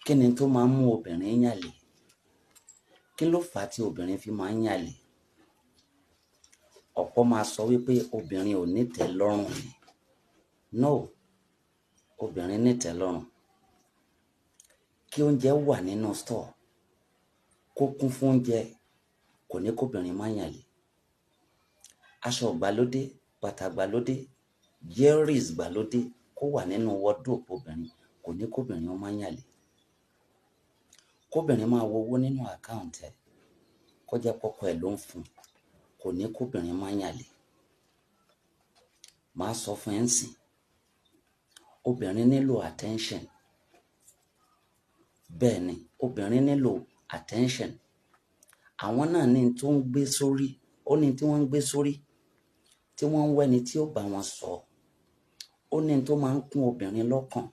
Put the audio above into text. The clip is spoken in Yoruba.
Kí ni tó máa ń mú obìnrin yànlè? Kí ló fà á tí obìnrin fi máa ń yànlè? Ọ̀pọ̀ máa sọ wípé obìnrin ò nítẹ́ lọ́rùn ni. No, obìnrin nítẹ́ lọ́rùn. Kí oúnjẹ wà nínú store, kó kún fún oúnjẹ, kò ní kó obìnrin má yànlè. Aṣọ ìgbàlódé, bàtà ìgbàlódé, jewelries ìgbàlódé kó wà nínú wardrobe obìnrin, kò ní kó obìnrin ó má yànlè. Kó obìnrin máa wo owó nínú account ẹ̀, kó jẹ́ pé ọkọ ẹ̀ ló ń fún, kò ní kó obìnrin má yànlè. Màá sọ fún ẹ ńsìn, obìnrin nílò attention. Bẹ́ẹ̀ ni, obìnrin nílò attention. Àwọn náà ní tó ń gbé sórí, ó ní tí wọ́n ń gbé sórí, tí wọ́n ń wẹ́ni tí ó bá wọn sọ. Ó ní tó máa ń kún obìnrin lọ́kàn